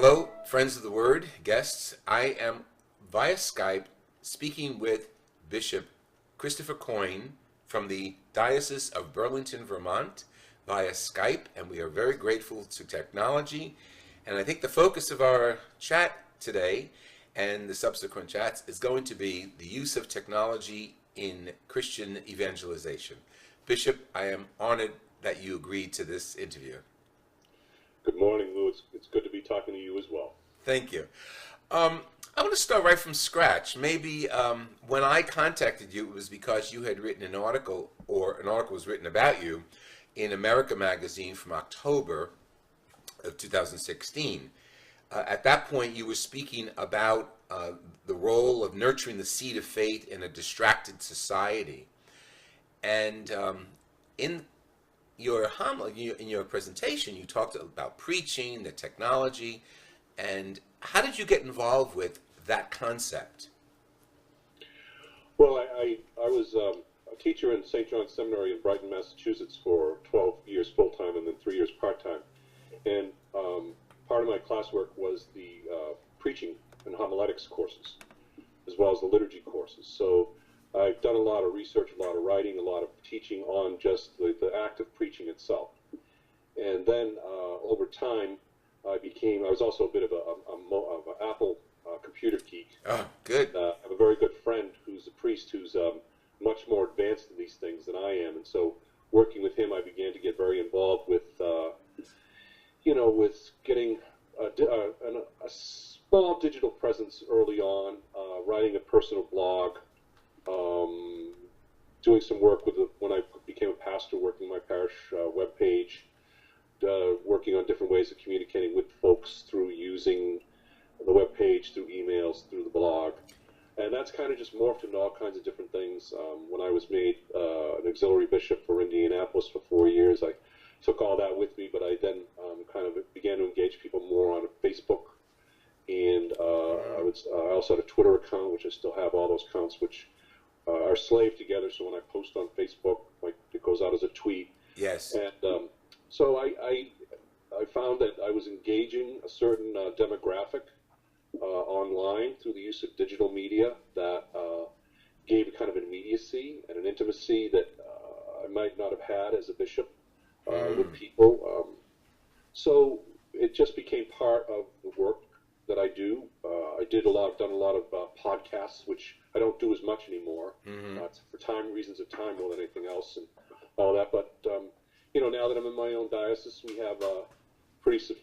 Hello, friends of the Word, guests. I am via Skype speaking with Bishop Christopher Coyne from the Diocese of Burlington, Vermont, via Skype, and we are very grateful to technology. And I think the focus of our chat today and the subsequent chats is going to be the use of technology in Christian evangelization. Bishop, I am honored that you agreed to this interview. Good morning, Lou. It's good to be talking to you as well. Thank you. I want to start right from scratch. Maybe when I contacted you, it was because you had written an article, or an article was written about you in America magazine from October of 2016. At that point, you were speaking about the role of nurturing the seed of faith in a distracted society. And in your homily, in your presentation, you talked about preaching, the technology, and how did you get involved with that concept? Well, I was a teacher in St. John's Seminary in Brighton, Massachusetts for 12 years full-time and then 3 years part-time. And part of my classwork was the preaching and homiletics courses, as well as the liturgy courses. So I've done a lot of research, a lot of writing, a lot of teaching on just the act of preaching itself. And then over time, I was also a bit of an Apple computer geek. Oh, good. I have a very good friend who's a priest who's much more advanced in these things than I am. And so working with him, I began to get very involved with, with getting a small digital presence early on, writing a personal blog, doing some work when I became a pastor, working my parish webpage, working on different ways of communicating with folks through using the webpage, through emails, through the blog. And that's kind of just morphed into all kinds of different things. When I was made an auxiliary bishop for Indianapolis for 4 years, I took all that with me, but I then kind of began to engage people more on Facebook. And I also had a Twitter account, which I still have all those accounts, which are slaved together. So when I post on Facebook, it goes out as a tweet. Yes. And so I found that I was engaging a certain demographic online through the use of digital media that gave a kind of an immediacy and an intimacy that I might not have had as a bishop with people. So it just became part of the work that I do. I've done a lot of podcasts, which I don't do as much anymore. It's for reasons of time more than anything else and all that. But now that I'm in my own diocese,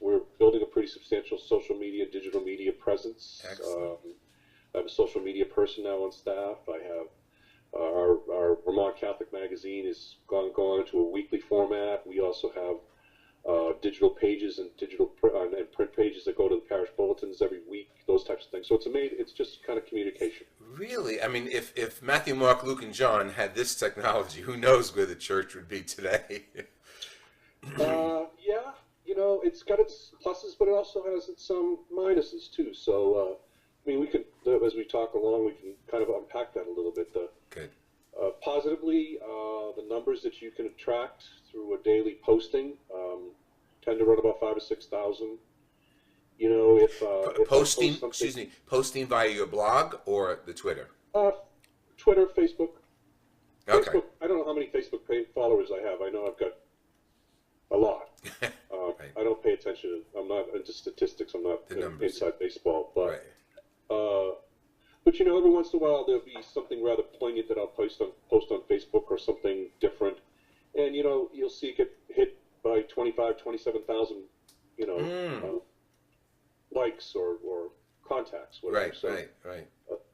we're building a pretty substantial social media, digital media presence. I have a social media person now on staff. I have our Vermont Catholic magazine is gone into a weekly format. We also have digital pages and and print pages that go to the parish bulletins every week, those types of things. So it's just kind of communication. Really? I mean, if Matthew, Mark, Luke, and John had this technology, who knows where the church would be today? Yeah, it's got its pluses, but it also has its minuses too. So, we could, as we talk along, we can kind of unpack that a little bit. Good. Positively, the numbers that you can attract through a daily posting tend to run about 5,000 to 6,000. Posting via your blog or the Twitter? Twitter, Facebook. Okay. Facebook, I don't know how many Facebook followers I have. I know I've got a lot. Right. I don't pay attention. I'm not into statistics. I'm not inside baseball. But, but every once in a while there'll be something rather poignant that I'll post on Facebook or something different. And, you'll see it get hit by 27,000, likes or contacts, whatever. Right.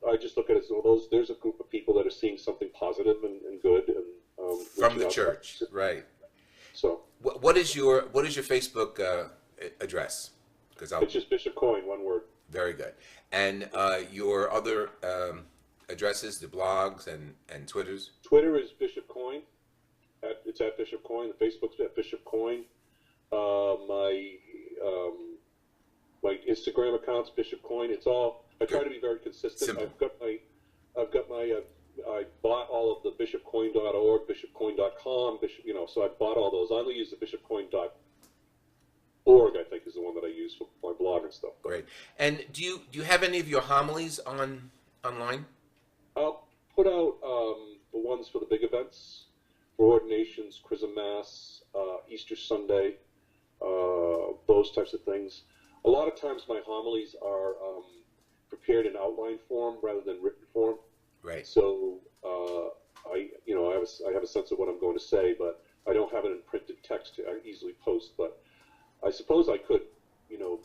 I just look at it as there's a group of people that are seeing something positive and good. And from the church, right. So what is your Facebook address? It's just Bishop Coyne, one word. Very good. And your other addresses, the blogs and Twitters? Twitter is Bishop Coyne. It's at Bishop Coyne. The Facebook's at Bishop Coyne. My Instagram account's Bishop Coyne. It's all. I try to be very consistent. Simple. I bought all of the bishopcoyne.org, bishopcoyne.com, so I bought all those. I only use the bishopcoyne.com .org, I think, is the one that I use for my blog and stuff. But Great. And do you have any of your homilies online? I'll put out the ones for the big events, for ordinations, Chrism Mass, Easter Sunday, those types of things. A lot of times my homilies are prepared in outline form rather than written form. Right. So I have a sense of what I'm going to say, but I don't have it in printed text to easily post. But I suppose I could,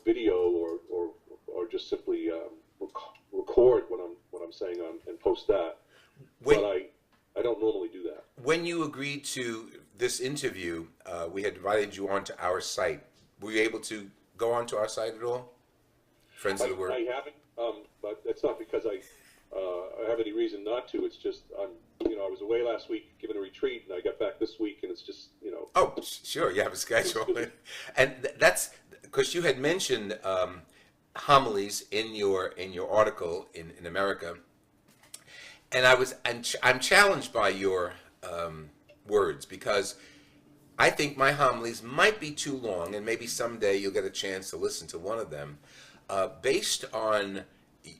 video or just simply record what I'm saying and post that. But I don't normally do that. When you agreed to this interview, we had invited you onto our site. Were you able to go onto our site at all? Friends of the Word. I haven't, but it's not because I have any reason not to. It's just I was away last week giving a retreat, and I got back this week, and it's just Oh, sure, you have a schedule, and that's because you had mentioned homilies in your article in America, and I'm challenged by your words, because I think my homilies might be too long, and maybe someday you'll get a chance to listen to one of them. Based on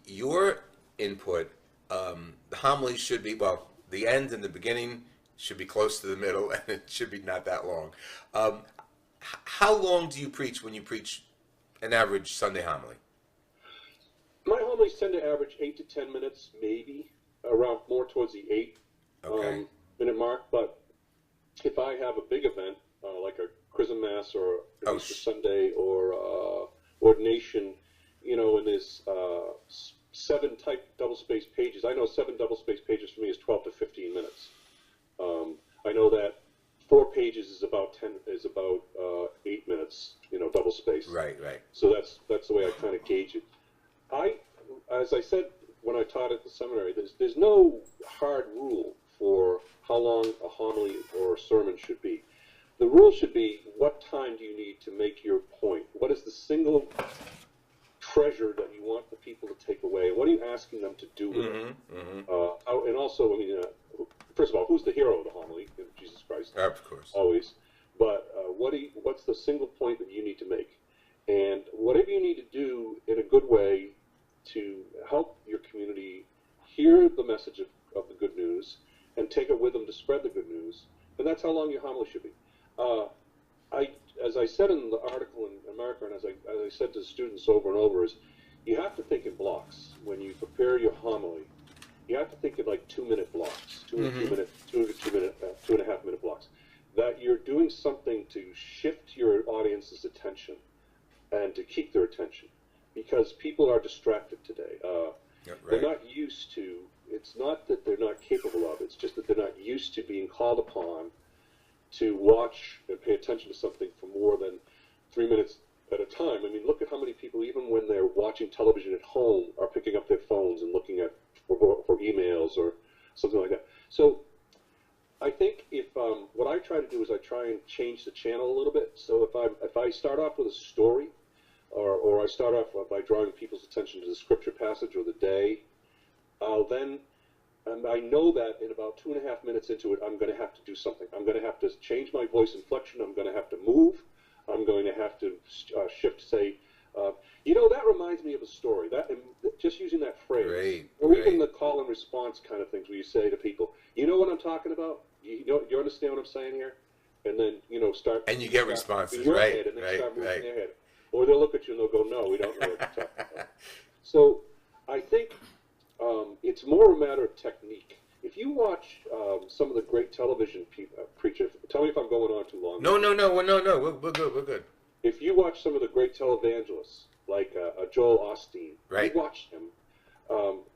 your input, the homilies should be, well, the end and the beginning should be close to the middle, and it should be not that long. How long do you preach when you preach an average Sunday homily? My homilies tend to average 8 to 10 minutes, maybe around more towards the 8 minute mark. But if I have a big event like a Chrism Mass or Easter Sunday or ordination, and there's 7 type double-spaced pages. I know 7 double-spaced pages for me is 12 to 15 minutes. I know that 4 pages is about 8 minutes, double-spaced. Right. So that's the way I kind of gauge it. As I said when I taught at the seminary, there's no hard rule for how long a homily or a sermon should be. The rule should be, what time do you need to make your point? What is the single treasure that you want the people to take away? What are you asking them to do with it? And also, first of all, who's the hero of the homily? Jesus Christ. Of course. Always. But what's the single point that you need to make? And whatever you need to do in a good way to help your community hear the message of the good news and take it with them to spread the good news, and that's how long your homily should be. As I said in the article in America, and as I said to students over and over, is you have to think in blocks. When you prepare your homily, you have to think in like 2-minute blocks, 2.5 minute blocks, that you're doing something to shift your audience's attention and to keep their attention, because people are distracted today. They're not used to, it's not that they're not capable of, it's just that they're not used to being called upon to watch and pay attention to something for more than 3 minutes at a time. I mean, look at how many people, even when they're watching television at home, are picking up their phones and looking at for emails or something like that. So I think if what I try to do is I try and change the channel a little bit. So if I start off with a story, or I start off by drawing people's attention to the scripture passage or the day, and I know that in about 2.5 minutes into it, I'm going to have to do something. I'm going to have to change my voice inflection. I'm going to have to move. I'm going to have to shift, say, that reminds me of a story. That just using that phrase, or even the call and response kind of things, where you say to people, "You know what I'm talking about? You understand what I'm saying here?" And then start. And you get responses, start moving their head. Or they'll look at you and they'll go, "No, we don't know what you're talking about." So I think it's more a matter of technique. If you watch some of the great television preachers, tell me if I'm going on too long. No, we're good. If you watch some of the great televangelists, like Joel Osteen, you watch him,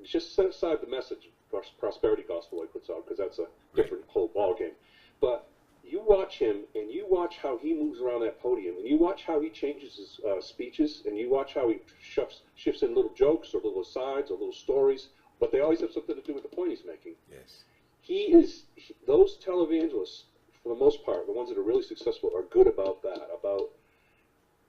just set aside the message, prosperity gospel he puts out, because that's a different whole ball game. But you watch him, and you watch how he moves around that podium, and you watch how he changes his speeches, and you watch how he shifts in little jokes or little asides or little stories, but they always have something to do with the point he's making. Yes. Those televangelists, for the most part, the ones that are really successful, are good about that, about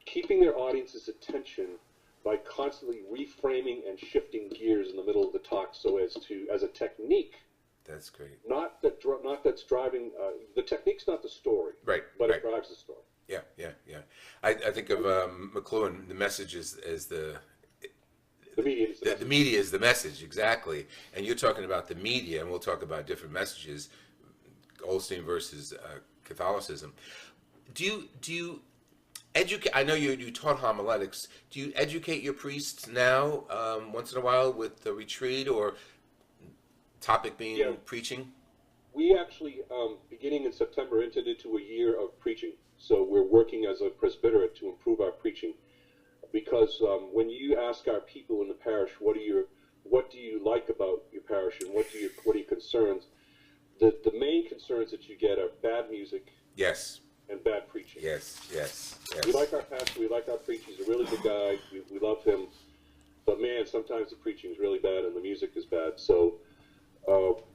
keeping their audience's attention by constantly reframing and shifting gears in the middle of the talk, so as a technique. That's great. Not that's driving. The technique's not the story, right? But it drives the story. Yeah, yeah, yeah. I think of McLuhan. The message is The media is the the message. media is the message, exactly. And you're talking about the media, and we'll talk about different messages. Goldstein versus Catholicism. Do you educate? I know you taught homiletics. Do you educate your priests now once in a while with the retreat or topic Yeah, being preaching? we actually, beginning in September, entered into a year of preaching. So we're working as a presbyterate to improve our preaching. Because when you ask our people in the parish, what do you like about your parish, and what are your concerns? The main concerns that you get are bad music Yes, and bad preaching. yes, yes, We yes. like our pastor, we like our preacher. He's a really good guy. We love him, but man, sometimes the preaching is really bad and the music is bad. So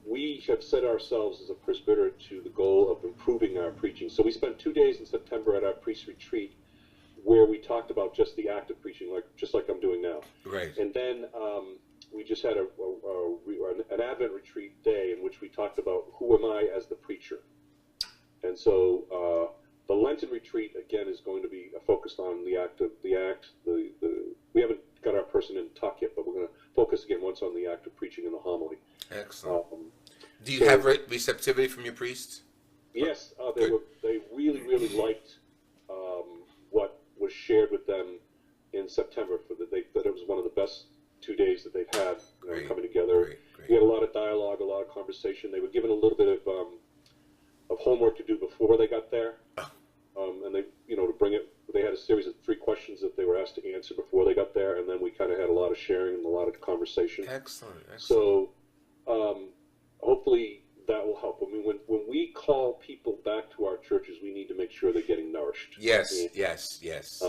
we have set ourselves as a presbyter to the goal of improving our preaching. So we spent 2 days in September at our priest retreat, where we talked about just the act of preaching, just like I'm doing now. Right. And then we just had an Advent retreat day in which we talked about who am I as the preacher. And so the Lenten retreat again is going to be focused on the act. We haven't got our person in talk yet, but we're going to focus again once on the act of preaching and the homily. Excellent. Do you so- have receptivity from your priests? Yes, Good. they really liked what was shared with them in September. That it was one of the best 2 days that they've had, Great, coming together. great, great. We had a lot of dialogue, a lot of conversation. They were given a little bit of homework to do before they got there, and they, to bring it. They had a series of 3 questions that they were asked to answer before they got there, and then we kind of had a lot of sharing and a lot of conversation. Excellent, excellent. So hopefully that will help. I mean, when we call people back to our churches, we need to make sure they're getting nourished. Yes, and, yes, yes.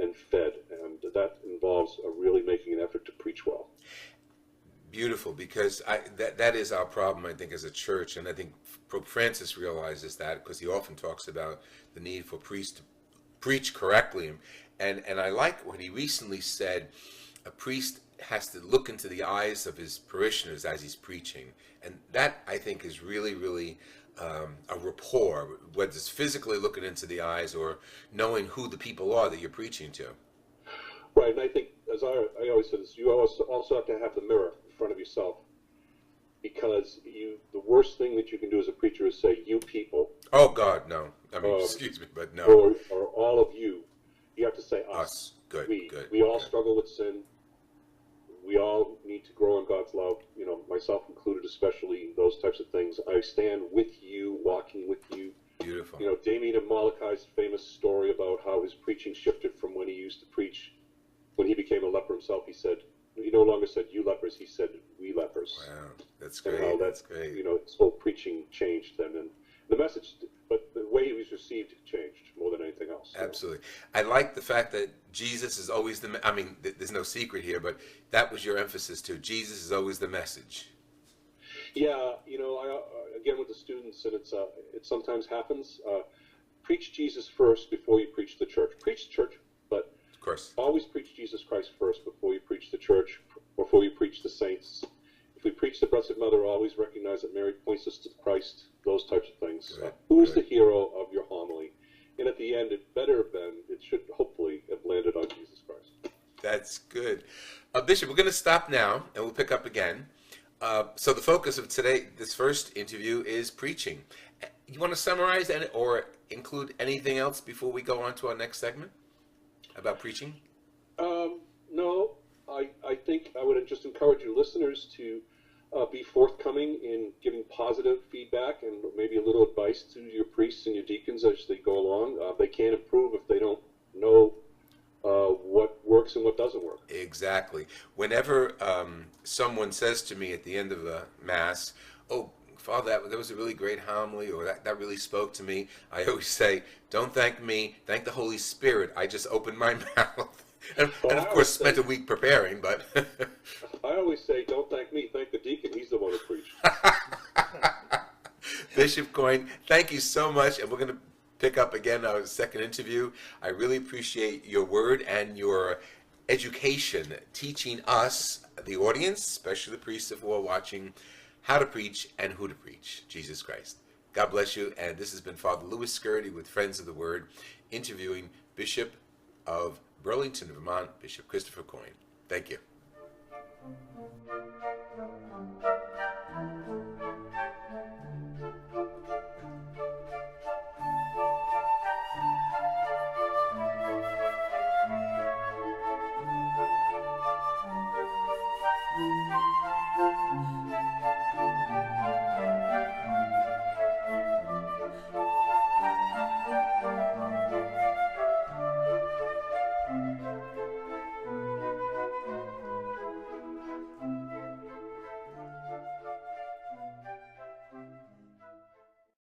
and fed, and that involves really making an effort to preach well. Beautiful, because that is our problem, I think, as a church, and I think Pope Francis realizes that because he often talks about the need for priests to preach correctly, and I like what he recently said. A priest has to look into the eyes of his parishioners as he's preaching, and that I think is really, really a rapport, whether it's physically looking into the eyes or knowing who the people are that you're preaching to. Right, and I think, as I always say this, you also have to have the mirror in front of yourself, because the worst thing that you can do as a preacher is say, "You people," Oh God, no. I mean, excuse me, but no. or all of you. You have to say us. Us. Good, good. We all good. struggle with sin. We all need to grow in God's love, myself included, especially those types of things. I stand with you, walking with you. Beautiful. Damien and Molochai's famous story about how his preaching shifted from when he used to preach, when he became a leper himself, he no longer said, "You lepers," he said, "We lepers." Wow, that's And great. how That's great. his whole preaching changed then. And the message, but the way he was received changed more than anything else. Absolutely. I like the fact that Jesus is always I mean, there's no secret here, but that was your emphasis too. Jesus is always the message. Yeah, again with the students, and it sometimes happens. Preach Jesus first before you preach the church. Preach the church, but Of course. always preach Jesus Christ first before you preach the church, before you preach the saints. If we preach the Blessed Mother, always recognize that Mary points us to Christ, those types of things. Good, Who's good. the hero of your homily? And at the end, it should hopefully have landed on Jesus Christ. That's good. Bishop, we're going to stop now, and we'll pick up again. So the focus of this first interview is preaching. You want to summarize or include anything else before we go on to our next segment about preaching? No, I think I would just encourage your listeners to be forthcoming in giving positive feedback and maybe a little advice to your priests and your deacons as they go along. They can't improve if they don't know what works and what doesn't work. Exactly. Whenever someone says to me at the end of a Mass, "Oh, Father, that was a really great homily," or that really spoke to me, I always say, "Don't thank me, thank the Holy Spirit. I just opened my mouth." And of course, spent a week preparing, but... I always say, don't thank me, thank the deacon. He's the one who preached. Bishop Coyne, thank you so much, and we're going to pick up again our second interview. I really appreciate your word and your education, teaching us, the audience, especially the priests who are watching, how to preach and who to preach, Jesus Christ. God God bless you. And this has been Father Louis Scurti with Friends of the Word, interviewing Bishop of Burlington, Vermont, Bishop Christopher Coyne. Thank you.